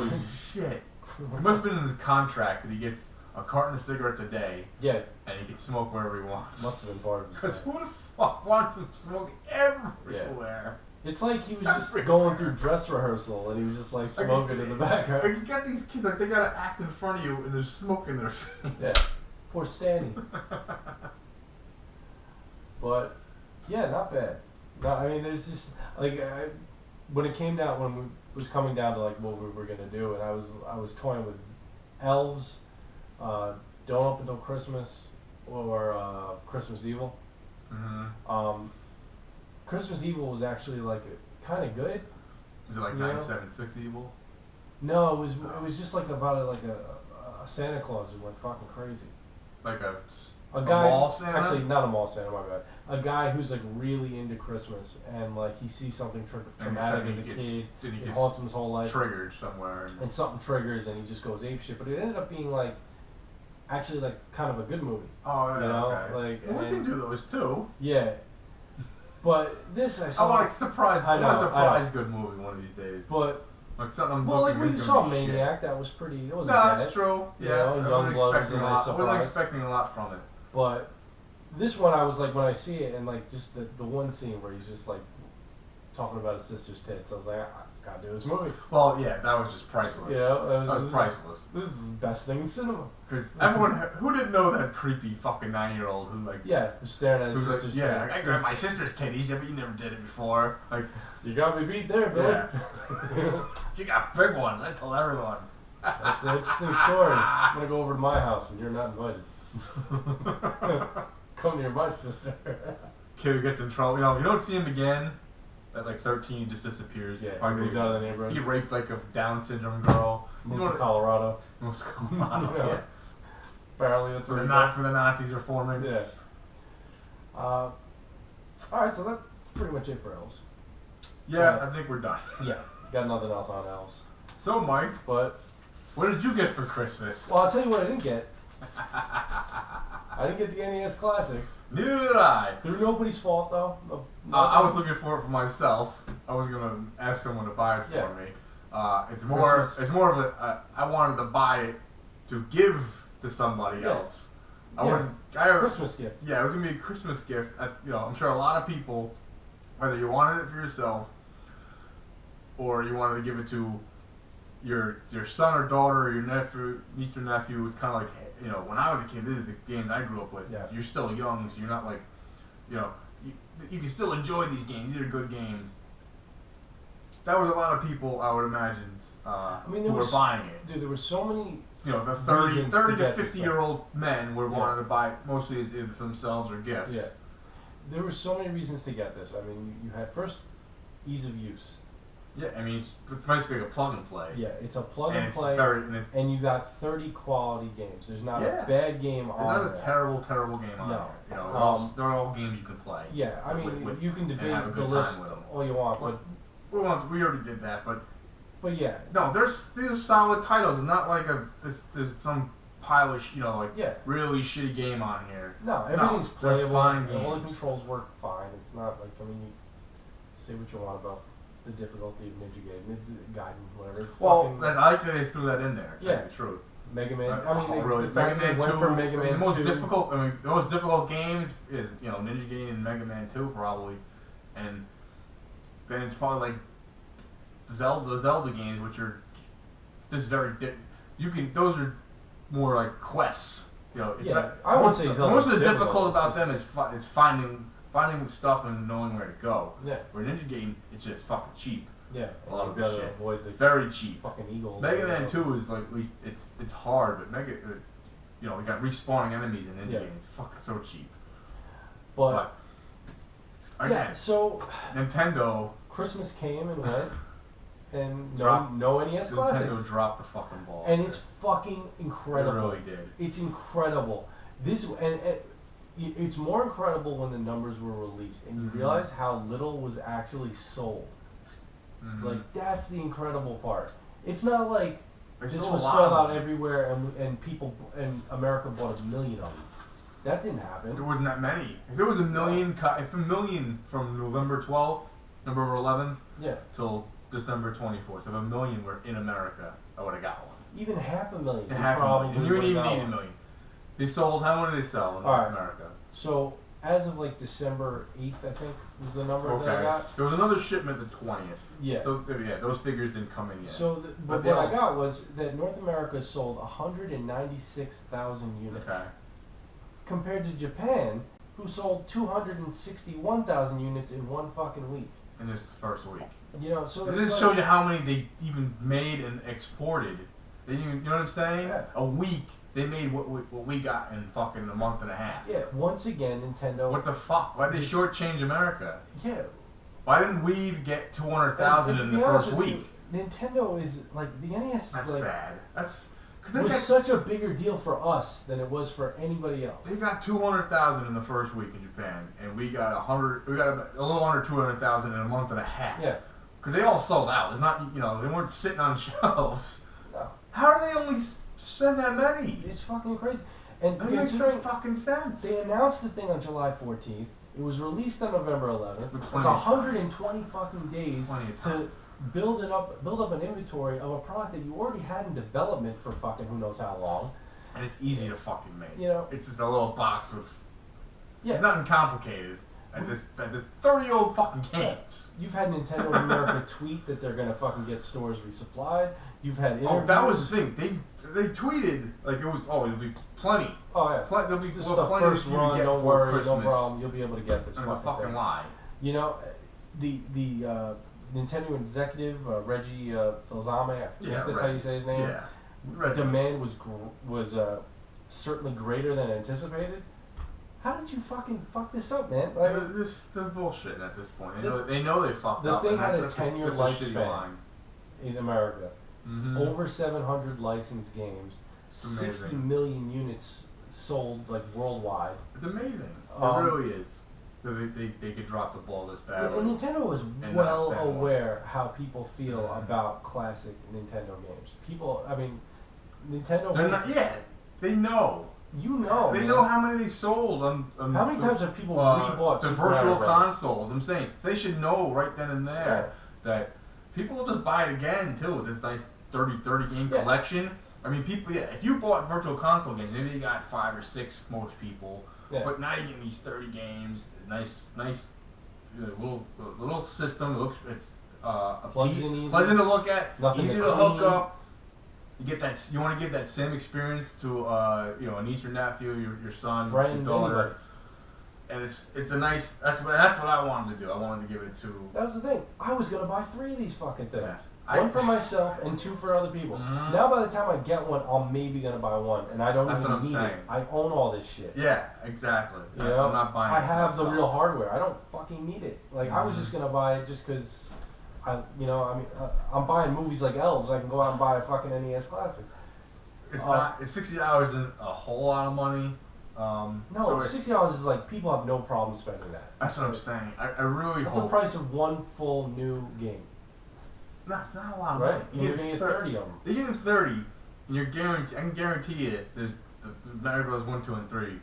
shit. It must have been in his contract that he gets a carton of cigarettes a day. Yeah. And he can smoke wherever he wants. Must have been part of his Because who the fuck wants to smoke everywhere? Yeah. It's like he was just going through dress rehearsal and he was just like smoking in the background. Like you got these kids, like they gotta act in front of you and there's smoke in their face. Yeah. Poor Stanny. But, yeah, not bad. No, I mean, there's just, like, when it came down, when it was coming down to, like, what we were going to do, and I was toying with Elves, Don't Open Till Christmas, or Christmas Evil. Mm-hmm. Christmas Evil was actually, like, kind of good. Is it like 976 Evil? No, it was just, like, about, a Santa Claus who went fucking crazy. Like a guy, mall Santa? Actually, not a mall Santa, my bad. A guy who's like really into Christmas and like he sees something traumatic as a kid. It haunts him his whole life. Triggered somewhere. And something triggers and he just goes apeshit. But it ended up being like, actually like kind of a good movie. Oh yeah. You know, okay. like we can do those too. Yeah. But this I I saw. want a surprise. I know, I want a surprise I know. good movie one of these days. But like something I'm well, like looking when you is saw gonna be shit. Maniac, that was pretty. It No, wasn't bad. that's true. You Yes, know, I Youngblood wasn't was expecting a a nice lot. I wasn't surprise. expecting a lot from it. But this one, I was like, when I see it, and like just the one scene where he's just like talking about his sister's tits, I was like, I gotta do this movie. Well, yeah, that was just priceless. Yeah, that was priceless. This is the best thing in cinema. Because everyone who didn't know that creepy fucking 9-year-old who like was staring at his who's like, sister's yeah, tits. I grabbed my sister's titties, but you never did it before. Like, You got me beat there, Billy. Yeah. You got big ones. I told everyone. That's an interesting story. I'm gonna go over to my house, and you're not invited. Come near my sister. Kid who gets in trouble. You don't see him again. At like 13, he just disappears. Yeah, Probably moved out of the neighborhood. He raped like a Down syndrome girl. Moved to Colorado. Most Colorado. You know, Yeah. Apparently that's For what the Nazis are forming. Yeah. Alright, so that's pretty much it for Elves. Yeah, I think we're done. Yeah, got nothing else on Elves. So, Mike, But, what did you get for Christmas? well, I'll tell you what I didn't get. I didn't get the NES Classic. Neither did I. Through nobody's fault, though. I was looking for it for myself. I was gonna ask someone to buy it for me. It's more. Christmas. It's more of a. I wanted to buy it to give to somebody else. Christmas gift. Yeah, it was gonna be a Christmas gift. I'm sure a lot of people, whether you wanted it for yourself or you wanted to give it to your son or daughter or your nephew, niece or nephew, was kind of like, when I was a kid, this is the game I grew up with. Yeah. You're still young, so you're not like, you can still enjoy these games. These are good games. That was a lot of people, I would imagine, who were buying it. Dude, there were so many. The 30 to 50-year-old men were wanting to buy it mostly either for themselves or gifts. Yeah. There were so many reasons to get this. I mean, you had first ease of use. Yeah, I mean, it's basically a plug and play. Yeah, it's a plug and and play, and you got 30 quality games. There's not a bad game on there. There's not a terrible game on there. They're all games you can play. Yeah, I mean, you can debate the good list time with them. all you want, but we already did that, but yeah. No, there's still solid titles. It's not like there's some pile of really shitty game on here. No, everything's playable. Fine all the games. controls work fine. It's not like, I mean, you say what you want about the difficulty of Ninja Gaiden, whatever. It's I like that they threw that in there. To tell you the truth. Mega Man. Really, the fact Mega Man they went 2. for Mega Man 2. The most difficult games is Ninja Gaiden and Mega Man 2 probably, and then it's probably like Zelda games, which are just very those are more like quests. I would say Zelda. Most of the difficult about them is finding stuff and knowing where to go. Yeah. Where Ninja Gaiden, it's just fucking cheap. Yeah. A lot of this shit. Avoid the it's very cheap. Fucking eagle. Mega Man 2 is like, at least it's hard, but we got respawning enemies in Ninja Gaiden. It's fucking so cheap. But again, so Nintendo. Christmas came and went, and no NES Classics. Nintendo dropped the fucking ball. And it's fucking incredible. It really did. It's incredible. It's more incredible when the numbers were released and you realize how little was actually sold. Mm-hmm. Like, that's the incredible part. It's not like this was sold out everywhere and America bought 1 million of them. That didn't happen. There wasn't that many. If there was a million from November 12th, November 11th, till December 24th, if 1 million were in America, I would have got one. Even 500,000. And you wouldn't even need 1 million. They sold, how many did they sell in North America? So, as of like December 8th, I think, was the number that I got. There was another shipment the 20th. Yeah. So, those figures didn't come in yet. So, but what I got was that North America sold 196,000 units. Okay. Compared to Japan, who sold 261,000 units in one fucking week. In this first week. So this shows you how many they even made and exported. They didn't even, you know what I'm saying? Yeah. A week. They made what we got in fucking a month and a half. Yeah, once again, Nintendo... What the fuck? Why'd they shortchange America? Yeah. Why didn't we get 200,000 in the first week? Nintendo is, like, the NES That's is, like... bad. It was such a bigger deal for us than it was for anybody else. They got 200,000 in the first week in Japan, and we got a little under 200,000 in a month and a half. Yeah. Because they all sold out. It's not, they weren't sitting on shelves. No. How do they only send that many? It's fucking crazy. And it makes no fucking sense. They announced the thing on July 14th, It was released on November 11th. With It's plenty of time. 120 fucking days Plenty of to time. build up an inventory of a product that you already had in development for fucking who knows how long. And it's easy to fucking make. You know, it's just a little box with. Yeah. It's nothing complicated. At this 30-year-old fucking games. You've had Nintendo of America tweet that they're gonna fucking get stores resupplied. You've had interviews. Oh, that was the thing. They tweeted like it was. Oh, there'll be plenty. Oh yeah. There'll be This plenty stuff first for you to run. get Don't before worry, Christmas. no problem. You'll be able to get this It's a fucking thing. lie. You know, the Nintendo executive Reggie Fils-Aimé, I think that's how you say his name. Yeah. Reggie. Demand was certainly greater than anticipated. How did you fucking fuck this up, man? Like, They're bullshitting at this point. The- They know they fucked the up. thing and had a that's 10-year that's a shitty lifespan. line. in America. Mhm. Over 700 licensed games, It's amazing. 60 million units sold like worldwide. It's amazing. It Um, really is. They could drop the ball this badly. And Nintendo is And well not send aware how people feel Mhm. about classic Nintendo games. People, I mean, Nintendo. They're was- not. Yeah, they know. You know. They man. know how many they sold on How many times have people rebought the Super virtual Mario Brothers? consoles? I'm saying they should know right then and there that people will just buy it again too with this nice 30 game Yeah. collection. I mean, people. Yeah, if you bought virtual console games, maybe you got 5 or 6 most people. Yeah. But now you're getting these 30 games, nice little system. It looks Plugs in easy. pleasant to look at, Nothing easy to to hook clean. up. You get that. You want to give that same experience to a niece or nephew, your son, Friend, your daughter, anybody. and it's a nice. That's what I wanted to do. I wanted to give it to. That was the thing. I was gonna buy 3 of these fucking things. Yeah. One for myself and 2 for other people. Mhm. Now by the time I get one, I'm maybe gonna buy one, and I don't That's even what I'm need saying. it. I own all this shit. Yeah, exactly. You know? I'm not buying. I it for have the myself. real hardware. I don't fucking need it. Like I was Mhm. just gonna buy it just because, I'm buying movies like Elves. I can go out and buy a fucking NES Classic. It's not. It's $60 isn't a whole lot of money. No, so $60 is like people have no problem spending that. that's what I'm saying. I really That's hope. the price of one full new game, No, it's not a lot of right? money. And you're gonna get 30 of them. They give them 30, and you're guaranteed. I can guarantee you, there's the Mario Bros. 1, 2, and 3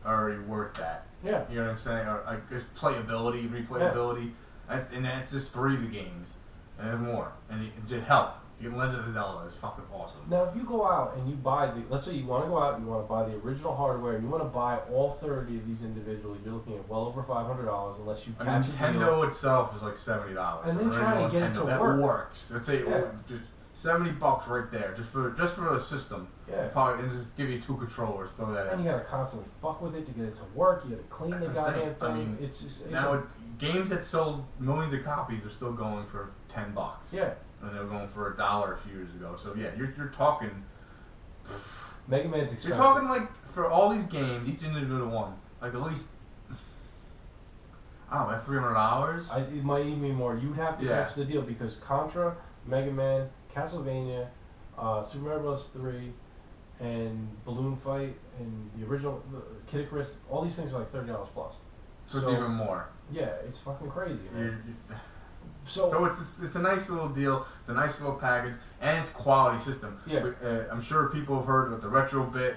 are already worth that. Yeah. You know what I'm saying? Or like there's playability, replayability. That's just 3 of the games, and then more. And it did help. You get Legend of Zelda. It's fucking awesome. Now, if you go out and you buy let's say you want to go out and you want to buy the original hardware, and you want to buy all 30 of these individually, you're looking at well over $500 unless you A catch a deal. Nintendo itself is like $70. And then An trying to original get it to Nintendo, that work. works. Let's say Yeah. just $70 right there, just for a system. Yeah. Probably, and just give you 2 controllers. Throw that And in. you gotta constantly fuck with it to get it to work. You gotta clean That's the what I'm goddamn saying. I thing. mean, it's just Now, games that sold millions of copies are still going for $10. yeah. And they were going for $1 a few years ago. So yeah, you're talking. Mega Man's expensive. You're talking like for all these games, each individual one, like at least I don't know, like $300. It might even be more. You'd have to Yeah. catch the deal because Contra, Mega Man, Castlevania, Super Mario Bros. 3, and Balloon Fight, and the original Kid Icarus, all these things are like $30 plus. So it's even more. Yeah, it's fucking crazy. You're, Man. you So it's a nice little deal. It's a nice little package, and it's quality system. Yeah. I'm sure people have heard about the retro bit.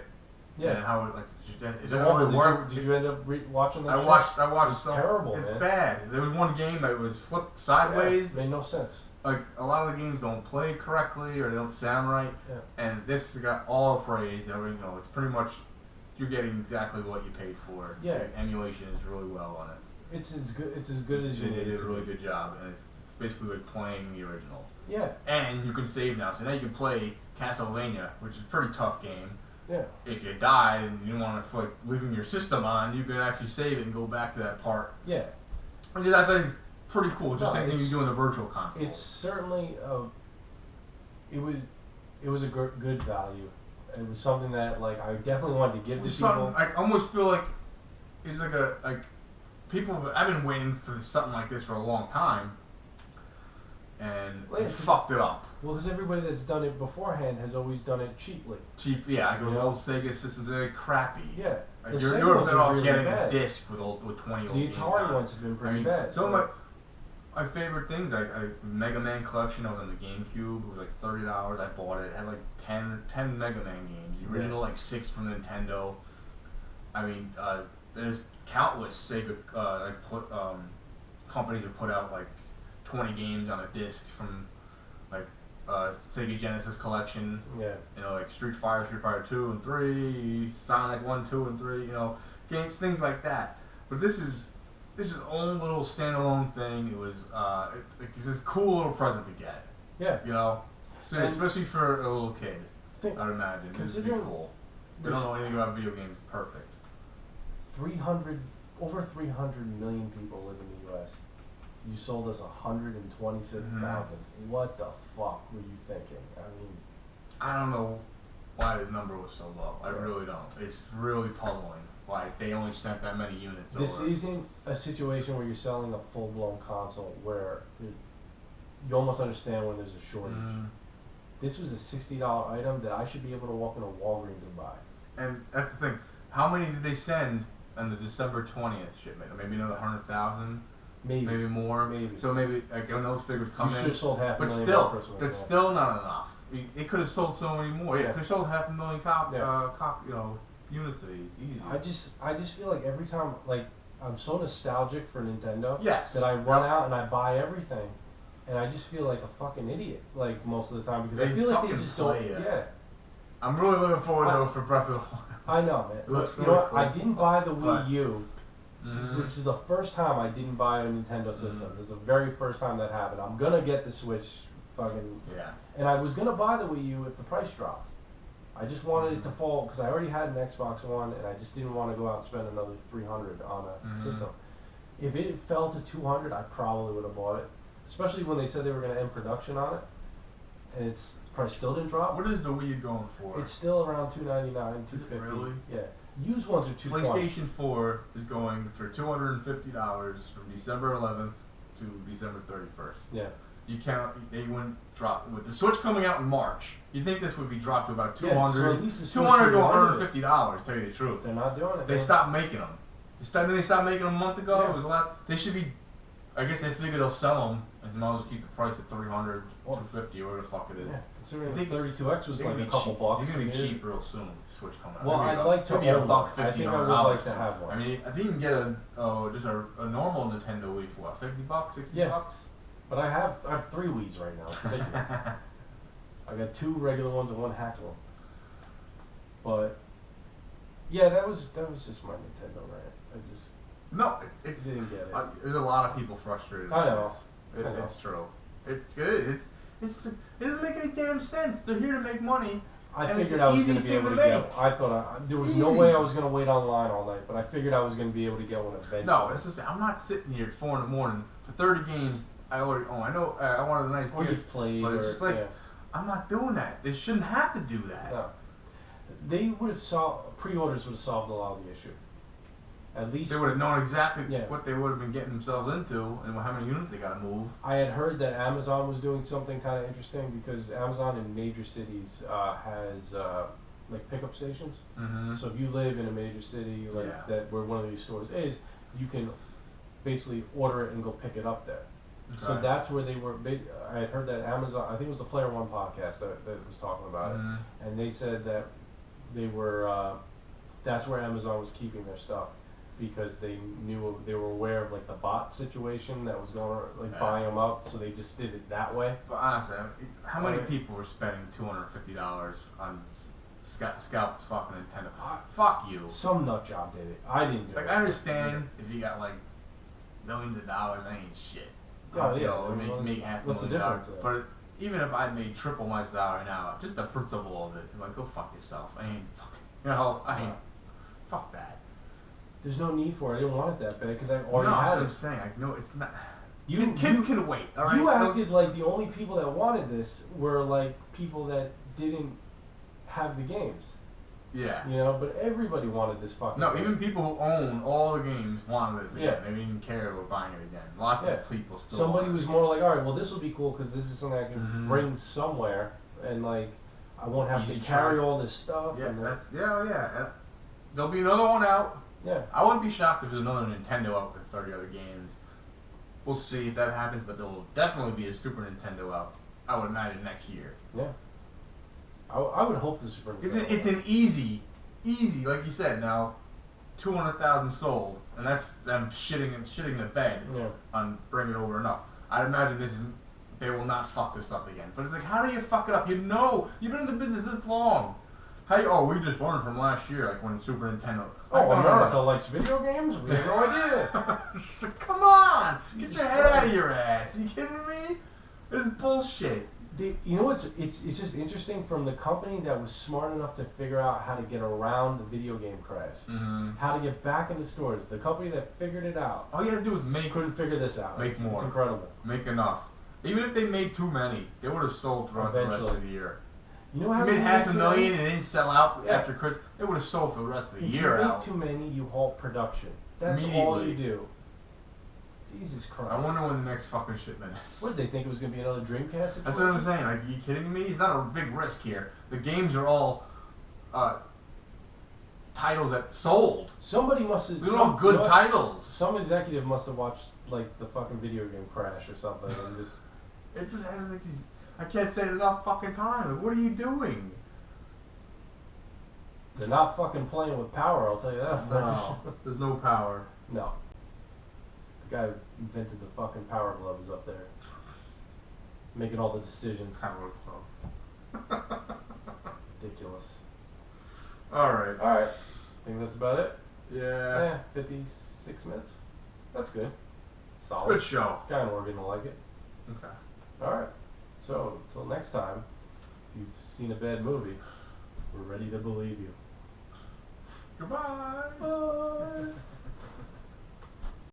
yeah. And how it doesn't Oh, really work. Did you end up watching that? I shit? watched. It's some, terrible, It's man. bad. There was one game that was flipped Yeah, sideways. made no sense. Like a lot of the games don't play correctly or they don't sound right. Yeah. And this got all the praise. It's pretty much you're getting exactly what you paid for. Yeah. The emulation is really well on it. It's as good. It's as good as you They need did it a to really be. good job, and it's basically like playing the original. Yeah. And you can save now, so now you can play Castlevania, which is a pretty tough game. Yeah. If you died and you want to like leaving your system on, you can actually save it and go back to that part. Yeah. Which I think is pretty cool. Just No, same thing you it's- do in the virtual console. It's certainly it was a good value. It was something that like I definitely wanted to give to It's people. something I almost feel like it's like people. I've been waiting for something like this for a long time, and Well, they yeah, fucked it up. Well, because everybody that's done it beforehand has always done it cheaply. Cheap, yeah. I go Yeah. old Sega systems. They're crappy. Yeah. Like, The you're Sega you're ones better are off really getting bad. a disc with 20 old The games Atari on it. ones have been pretty I mean, bad. some of my favorite things, like Mega Man collection. I was on the GameCube. It was like $30. I bought it. It had like 10 Mega Man games. The original like 6 from Nintendo. I mean, there's countless Sega companies have put out like 20 games on a disc from like Sega Genesis collection. Yeah. You know, like Street Fighter 2 and 3, Sonic 1, 2, and 3. You know, games, things like that. But this is its own little standalone thing. It was it's this cool little present to get. Yeah. You know, so, especially for a little kid. I'd imagine this would be cool. They don't know anything about video games. Perfect. Over 300 million people live in the U.S. You sold us 126,000. Mm-hmm. What the fuck were you thinking? I mean, I don't know why the number was so low. I really don't. It's really puzzling why they only sent that many units this over. isn't a situation where you're selling a full-blown console where you almost understand when there's a shortage. This was a $60 item that I should be able to walk into Walgreens and buy. And that's the thing. How many did they send on the December 20th shipment? Maybe another 100,000? Maybe more? Maybe. So maybe, like, when those figures come you in. should have sold half a but million still, Christmas. that's still not enough. It could have sold so many more. Yeah, it could have sold 500,000 units of these. Easy. I just feel like every time, like, I'm so nostalgic for Nintendo. Yes. That I run out and I buy everything. And I just feel like a fucking idiot, like, most of the time, because I feel like they just don't. Yeah. I'm really looking forward to it for Breath of the Wild. I know, man. It looks you really know what? cool. I didn't buy the Wii U, Mm-hmm. which is the first time I didn't buy a Nintendo system. It's the very first time that happened. I'm gonna get the Switch, fucking. Yeah. And I was gonna buy the Wii U if the price dropped. I just wanted it to fall because I already had an Xbox One, and I just didn't want to go out and spend another $300 on a system. If it fell to $200, I probably would have bought it. Especially when they said they were going to end production on it, and its price still didn't drop. What is the Wii U going for? It's still around $299, $250. Really? Yeah. Used ones are $220. PlayStation 4 is going for $250 from December 11th to December 31st. Yeah. You count, they wouldn't drop with the Switch coming out in March. You think this would be dropped to about $200, so at least $200 to $150? Tell you the truth. They're not doing it. They stopped making them. They stopped making them a month ago. Yeah. It was last. They should be. I guess they figure they'll sell them, and might as well keep the price at $300, $250, or whatever the fuck it is. Yeah, considering the 32X was like a couple bucks. It's gonna be cheap real soon with the Switch coming out. Well, I'd like to be own one. $150. I think I would like to have one. I mean, I think you can get a normal Nintendo Wii for what, $50, $60? But I have 3 Wiis right now. It's ridiculous. I got 2 regular ones and 1 hacked one. But yeah, that was just my Nintendo rant. It's didn't get it. There's a lot of people frustrated. I know. It's true. It doesn't make any damn sense. They're here to make money. I figured I was going to be able to get. I thought there was no way I was going to wait online all night, but I figured I was going to be able to get one eventually. No, I'm not sitting here at 4 in the morning for 30 games. I already own. I know I wanted a nice gift, you've played, but it's just like I'm not doing that. They shouldn't have to do that. No, they would have solved. Pre-orders would have solved a lot of the issue. At least they would have known exactly what they would have been getting themselves into and how many units they got to move. I had heard that Amazon was doing something kind of interesting because Amazon in major cities has like pickup stations. Mm-hmm. So if you live in a major city like that where one of these stores is, you can basically order it and go pick it up there. Okay. So that's where they were. I had heard that Amazon. I think it was the Player One podcast that was talking about it, and they said that they were. That's where Amazon was keeping their stuff. Because they were aware of like the bot situation that was going on, buying them up, so they just did it that way. But honestly, how many people were spending $250 on scalp fucking Nintendo? Fuck you. Some nut job did it. I didn't do it. Like I understand if you got like millions of dollars, that ain't shit. Oh yeah, make $500,000. What's the difference? But even if I made triple my salary now, just the principle of it, I'm like, go fuck yourself. I ain't fucking, fuck that. There's no need for it. I didn't want it that bad because I already had it. That's what I'm saying. I know it's not. Kids can wait. All right. You acted like the only people that wanted this were like people that didn't have the games. Yeah. You know, but everybody wanted this fucking. No, game. even people who own all the games wanted this again. Yeah. They didn't even care about buying it again. Lots of people still. Somebody was more like, all right, well, this will be cool because this is something I can bring somewhere, and like, I won't have to carry all this stuff. Yeah, and that's And there'll be another one out. Yeah. I wouldn't be shocked if there's another Nintendo out with 30 other games. We'll see if that happens, but there will definitely be a Super Nintendo out. I would imagine next year. Yeah. I would hope the Super Nintendo. It's an easy, like you said. Now, 200,000 sold, and that's them shitting the bed on Bring It Over Enough. I'd imagine they will not fuck this up again. But it's like, how do you fuck it up? You've been in the business this long. We just learned from last year, like when Super Nintendo. America likes video games? We have no idea. Come on! Get your head out of your ass. Are you kidding me? This is bullshit. You know, it's just interesting from the company that was smart enough to figure out how to get around the video game crash. Mm-hmm. How to get back into stores. The company that figured it out. All you had to do was couldn't figure this out. Make more. It's incredible. Make enough. Even if they made too many, they would have sold throughout the rest of the year. You know how made $500,000 and didn't sell out after Christmas. They would have sold for the rest of the year. If you make too many, you halt production. That's all you do. Jesus Christ. I wonder when the next fucking shipment is. What did they think it was going to be another Dreamcast situation? That's what I'm saying. Like, are you kidding me? It's not a big risk here. The games are all titles that sold. Somebody must have. These are all good titles. Some executive must have watched like the fucking video game crash or something and just. It just has like these. I can't say it enough fucking time. Like, what are you doing? They're not fucking playing with power, I'll tell you that. No, there's no power. No. The guy who invented the fucking power glove is up there. Making all the decisions. Kind of looks so. Ridiculous. Alright. Alright. I think that's about it. Yeah. 56 minutes. That's good. Solid. Good show. Guy in Oregon will like it. Okay. Alright. So, till next time, if you've seen a bad movie, we're ready to believe you. Goodbye. Bye.